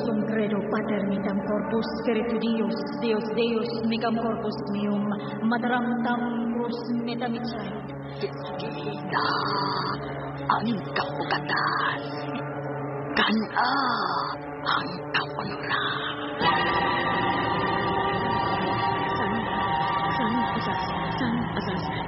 sum credo paternidam corpus spiritu Dios, Deus Deus mecam corpus meum, materam tam crus metamicai. Kita ang kapugatan. Kana ang kapanuran.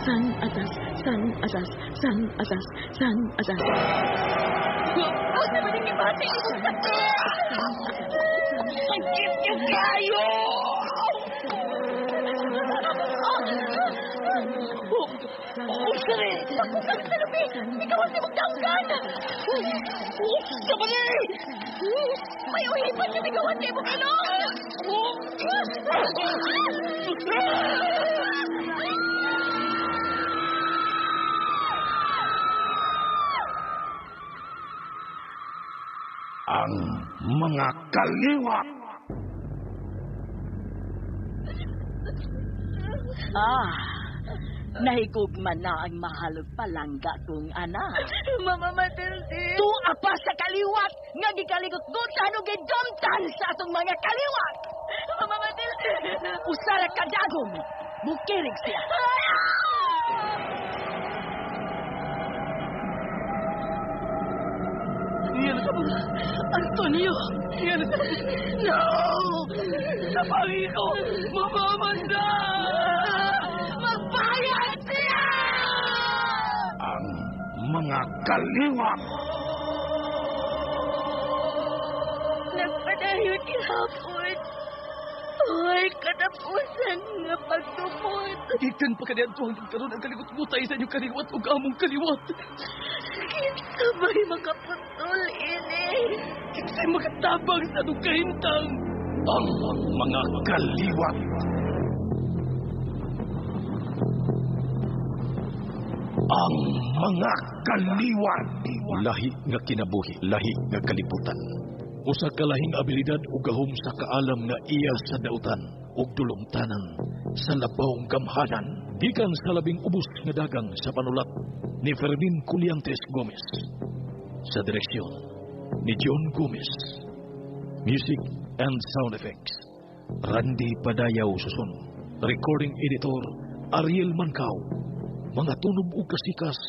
San asas. Kasi manikibati ito sakit! Sakit yung kayo! Sari! Sakit sa labi! Ikaw ang simagdanggan! Sabali! May uhipan na ikaw ang tibok ilong! Ang mga kaliwa. Nahigugman na ang mahalog palangga kong anak. Mama Matilde. Tuwa pa sa kaliwat nga gikaligot-gutan o gidumtan sa atong mga kaliwat. Mama Matilde. Usara ka dagom. Bukirig siya. Yan ka ba? Antonio! Yan ka ba? No! Sabangi ko! Mamamanda! Magbayad siya! Ang mga kaliwa. Nagpadayon ihapon. Ay, katapusan nga pagtupot. Ikan pa kanyan tuwang pagkaroon ang kaligot-gutay sa inyong kaliwat o among kaliwat. Kinsa ba'y makaputol ini? Kinsa'y makatabang sa anong kahintang? Ang mga kaliwa. Ang mga kaliwa. Lahi nga kinabuhi, lahi nga kalibutan. Usa ka lahing abilidad ug gahom sa kaalam nga iya sa dautan ug dulumtanan sa labawng gamhanan gikan sa labing ubos nga dagang sa panulat ni Fermin Culiantes Gomez, sa direksyon ni John Gomez, music and sound effects Randy Padayaw Susun, recording editor Ariel Mancao, mga tunog ug kasikas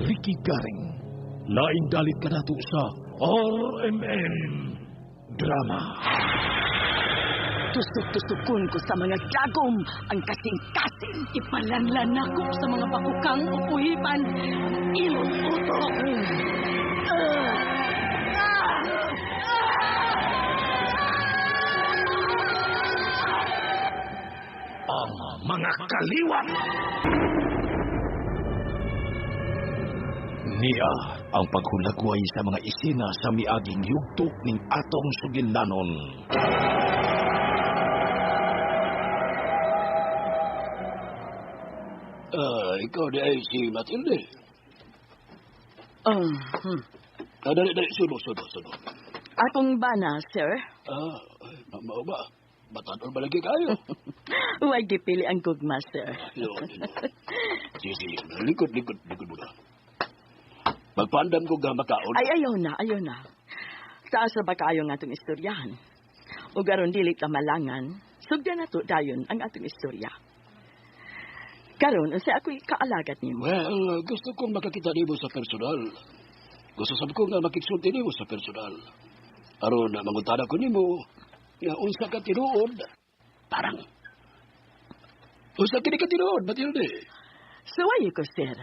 Ricky Garing. Laing dalit ka nato sa RMN Drama. Tusok-tusukon ko sa mga dagom ang kasing-kasing. Ipalanlan ako sa mga bakukang upuhipan. Ilong utok. Ang mga kaliwa. Niya ang paghulagway sa mga isina sa miaging yugtok ning atong sugilanon. Ikaw di ay si Matilde. Dali, suno. Akong bana, sir. Mao ba? Batador ba lagi kayo? Huwag gipili ang gugma, sir. Yun. Sige, likod mo na. Magpandam ko ga makaon. Ay, ayaw na. Taas na ba kayo ng atong istoryahan? O garon dili ka malangan, sugdan na to dayon ang atong istorya. Karon, sa ako'y kaalagat nimo. Well, gusto kong makakita nimo sa personal. Gusto sab ko nga makiksulti nimo sa personal. Aron na mangutada ko nimo, nga unsa ka tinuod. Parang, unsa kini ka tinuod, Matilde? Suwayo ko, sir.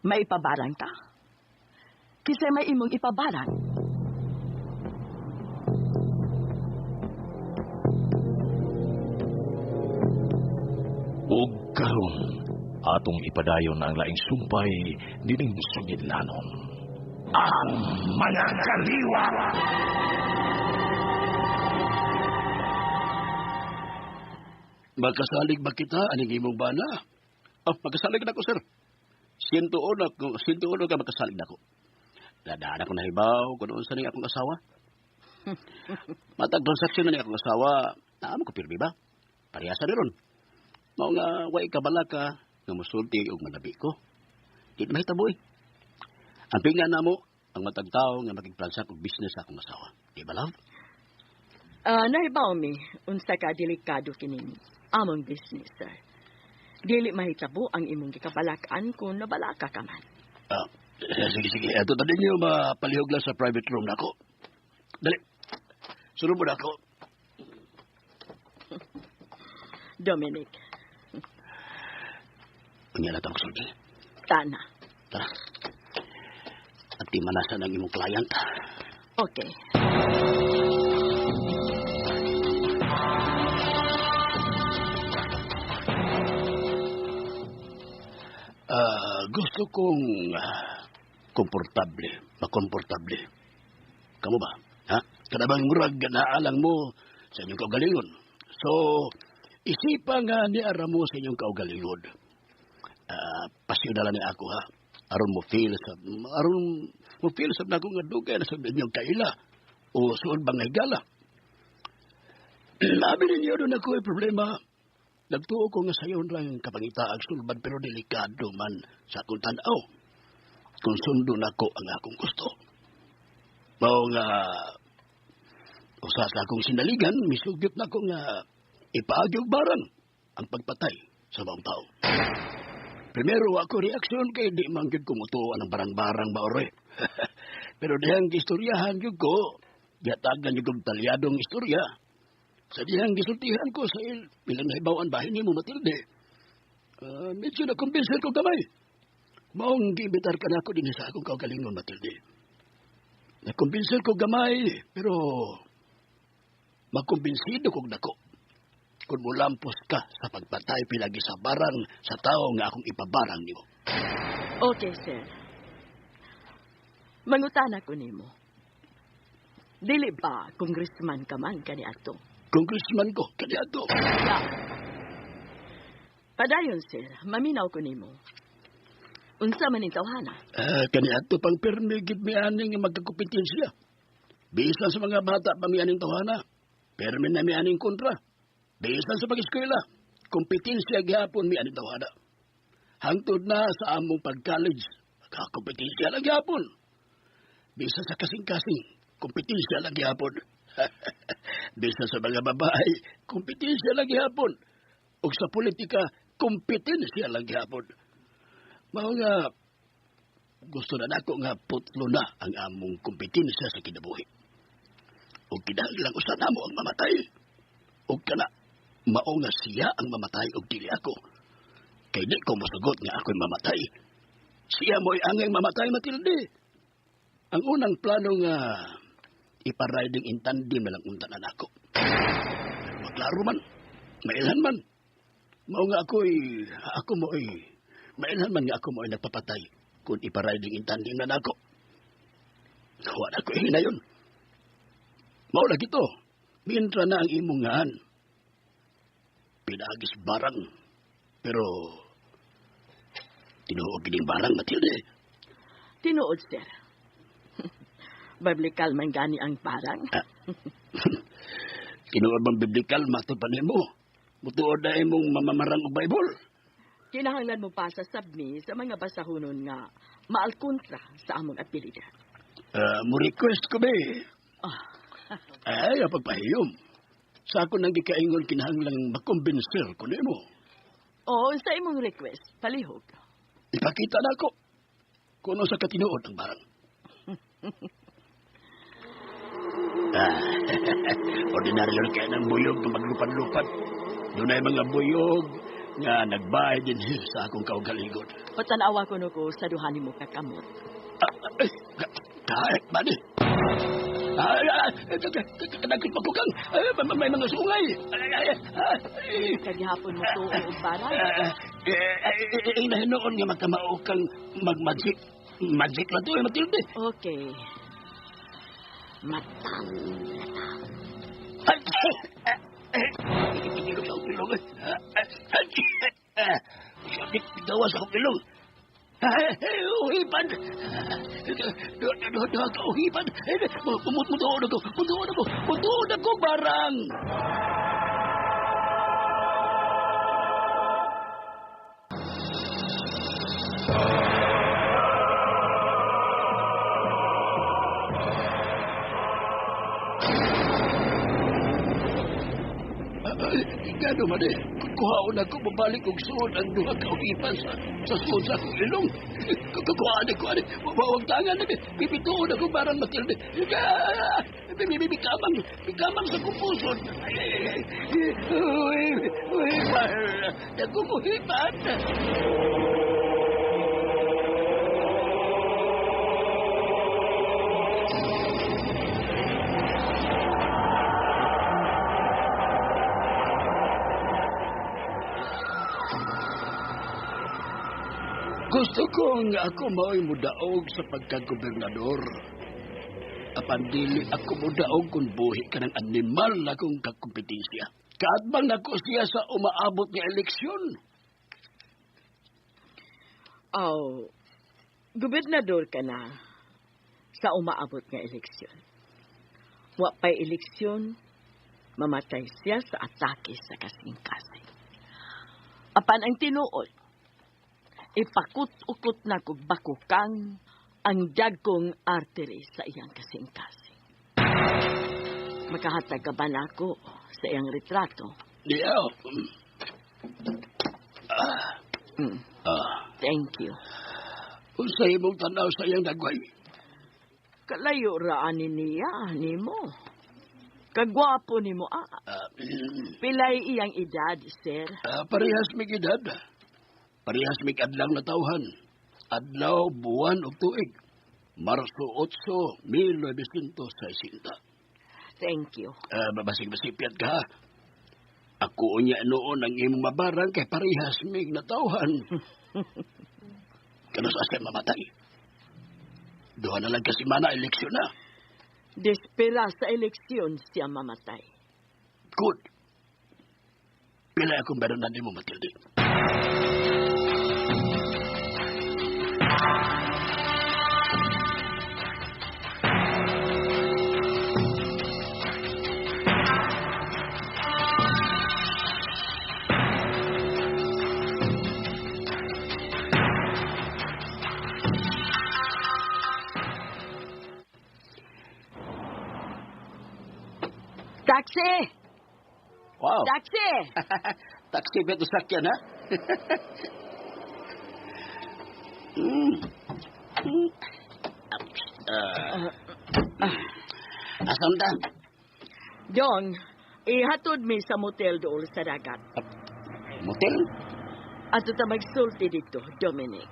May ipabarang ka? Kisay may imong ipabarang. Ug karon atong ipadayon ang laing sumpay dining sugidlanon. Ang mga kaliwa. Magkasalig ba kita aning imong bana? Magkasalig na ko, sir. 101 ka magkasalig na ko. Dadaan ako nahibaw kung noon sa ning akong asawa. Matag transaksyon na ni akong asawa, naamo ko pirmi ba? Parehasa ni ron. Mao nga way kabala ka nga musulti og manabi ko. Di na mahitabo eh. Ang pinga namo ang matag tao nga magigplansa og business sa akong asawa. Di ba, love? Nahibaw mi, unsa ka delikado kining among business, sir. Dili mahitabo ang imong gikabalakan kung nabalaka ka man. Sige. Ito tadi niyo mapalihog lang sa private room na ako. Dali. Sunod mo na ako. Dominic, Ang yan natang sulti. tana. Tara. At di manasan ang imong client. Okay. Gusto kong makomportable. Kamu ba? Ha? Kadabang murag naalang mo sa inyong kaugalingon. So, isipa nga ni ara mo sa inyong kaugalingon. Pasyonalan ni ako, ha? Aron mo feel sa nako nga dugay na sa inyong kaila. O suod bang higala. Labi ninyo doon ako ay problema. Nagtuo ko nga sayon lang kapangitaag sulban pero delikado man sa akong tanaw. Kung sundo na ko ang akong gusto. Mao nga usa sa akong sinaligan, misugyot na ko nga ipaagyo barang ang pagpatay sa mga tao. Primero ako reaksyon kay di man gyud kumutuo ang barang-barang ba ore. Pero dihang istoryahan gyud ko, gatagan gyud kong talyadong istorya. Sa dihang gisultihan ko sa ilang nahibawan bahin ni mo, Matilde. Medyo nakumbinser ko gamay. Maong giimbitar ka na ako din sa akong kaugalingon, Matilde. Nakumbinser ko gamay, pero makumbinsido kong dako. Kung mulampos ka sa pagpatay pilagi sa barang sa tao nga akong ipabarang nimo. Okay, sir. Mangutana ko nimo. Dili ba congressman ka man kani ato? Congressman ko, kaniato. Yeah. Padayon, sir, maminaw ko nimo. Unsa man ning tawhana? Kaniato pang permi gid mi aning magkakompetensya. Bisan sa mga bata pa mi aning tawhana. Permi na mi aning kontra. Bisan sa pag-eskwela, kompetensya gyapon mi aning tawhana. Hangtod na sa among pag-college, kompetensya lang gyapon. Bisan sa kasing-kasing, kompetensya lang gyapon. Bisan sa mga babae, kompetensya lang gyapon. Ug sa politika, kompetensya lang gyapon. Mao nga gusto na nako nga putlo na ang among kompetensya sa kinabuhi. Ug kinahanglan usa namo ang mamatay. Ug kana mao nga siya ang mamatay ug dili ako. Kay di ko mosugot nga ako'y mamatay. Siya mo'y angay mamatay, Matilde. Ang unang plano nga ipariding in tandem na lang untanan ako. Pero maklaro man, mailhan man. Mao nga mailhan man nga ako mo'y nagpapatay kung ipariding in tandem na nako. Wala ko hinayon. Mao lagi to, mintra na ang imungan. Pinagis barang, pero tinuod gining barang, Matilde. Tinuod, sir. Biblikal man gani ang parang. Tinuod bang biblikal, mato pa nimo. Mutuod na imong mamamarang og Bible. Kinahanglan mo pa sa sabmi sa mga basahonon nga maalkontra sa among apelida. Mo request ko ba? Ay, pagpahiyom. Sa ako nang gikaingon kinahanglang makumbinser ko nimo. Oo, sa imong request, palihog. Ipakita na ako kung ano sa katinuod ang barang. Ordinaryo kaya ng buyog na maglupad-lupad. Doon ay mga buyog nga nagbayad din sa akong kaugalingon. Patanawa ko no ko sa duhani mo kakamot. Kahit ba ni? Nagkit pa ko kang may mga sungay. Kagihapon mo to o barang. Inahinoon nga magkamao kang mag-magic. Magic lang to, Matilde. Okay. Matang. Ilog sa akong ilong. Gawas akong ilong. Uhipan! Doon ka uhipan! Mutuod ako barang! Gano man eh. Kuhaon ako, babalik kong suod ang duha kaulipan sa suod sa akong ilong. Kuhaan. Huwag tangan eh. Pipituon ako barang Matilde. Bikamang sa kupusod. Uy, nagkumuhipan. Gusto ko nga ako mao'y mudaog sa pagkagobernador. Apan dili ako mudaog kung buhi ka ng animal na kong kakompetensya. Kaadbang nako siya sa umaabot nga eleksyon. Oh, gobernador ka na sa umaabot nga eleksyon. Wa pa'y eleksyon, mamatay siya sa atake sa kasing-kasing. Apan ang tinuod, ipakut-ukot na kog bakukang ang dagkong artery sa iyang kasing-kasing. Makahatag ka ba na ako sa iyang retrato? Diyaw. Thank you. Kung sa imong tanaw sa iyang dagway. Kalayo raanin niya, nimo. Kagwapo nimo, Pilay iyang edad, sir? Parehas mig edad. Parehas mig adlang na tawhan. Adlaw, buwan o tuig. Marso 8, 1960. Thank you. Babasig-basipyat ka, ha? Ako unya noon ang imong mabarang kay parehas mig na tawhan. Kanos asay mamatay. Duha na lang kasi mana eleksyon na. Despera sa eleksyon siya mamatay. Good. Pila akong meron na mo, Matilde. Taxi! Wow. Taxi! Taxi beto sakyan, ha? Asam ta? Dong, ihatod mi sa motel doon sa dagat. Motel? At ito magsulti dito, Dominic.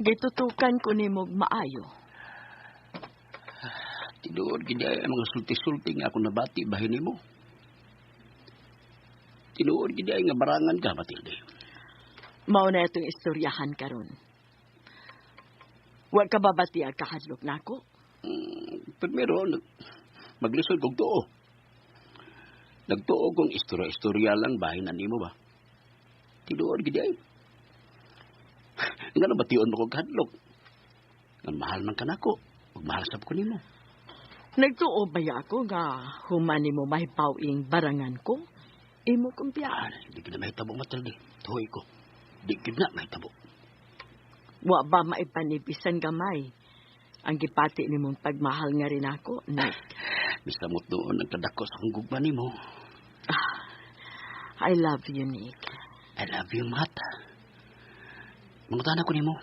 Gitutukan ko ni mong maayo. Tinuod, gina mga sulti-sulti nga ako nabati bahin mo. Tinuod, gina nga marangan ka, Matilde. Mao na itong istoryahan karon. Huwag ka babati ang kahadlok na ako? Primero, maglisod kong tuo. Nagtuo kong istorya lang bahin mo ba? Tinuod, gina nga na batiyon mo kong kahadlok. Nga mahal man ka na ako. Magmahal sab ko nimo. Nagtuo ba ako nga humani mo mahipawing barangan ko? Imo kong biyan. Di ka na mahitabo, Matilde. Tuhoy ko. Di ka na mahitabo. Wa ba maipanibisan gamay ang gipati ni mong pagmahal nga rin ako, Nick? Misamot doon ang kadako sa kong gugma nimo. I love you, Nick. I love you, Mata. Mangutan ako nimo.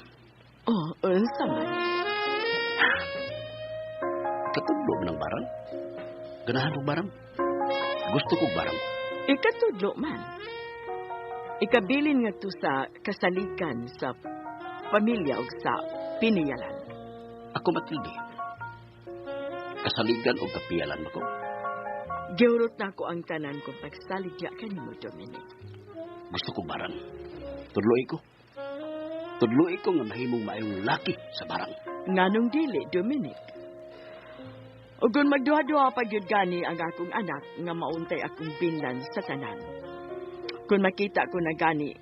Oh, unsa man? Katudlo mo ng barang? Ganahan mo barang? Gusto ko barang. Ikatudlo man. Ikabilin nga to sa kasaligan sa pamilya o sa piniyalan. Ako, Matilde. Kasaligan o kapiyalan mo ko. Giurot na ako ang tanan kong pagsaligya kanimo, Dominic. Gusto ko barang. Tudloy ko. Tudloy ko nga mahimong maayong laki sa barang. Nganong dili, Dominic? Ug kung magduha-duha pa gyud gani ang akong anak nga mauntay akong binlan sa tanan. Kung makita ko na gani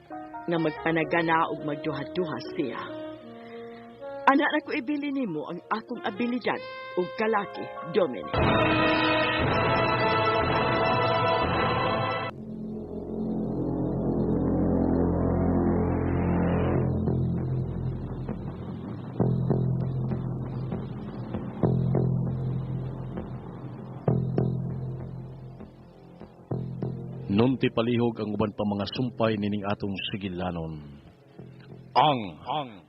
nga magpanagana ug magduha-duha siya. Anak na ko ibili nimo ang akong abilidad ug kalaki, Dominic. Nunti palihog ang uban pa mga sumpay nining atong sigilanon. Ang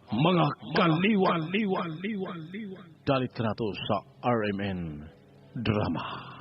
mga kaliwan. Dalit ka na to sa RMN Drama.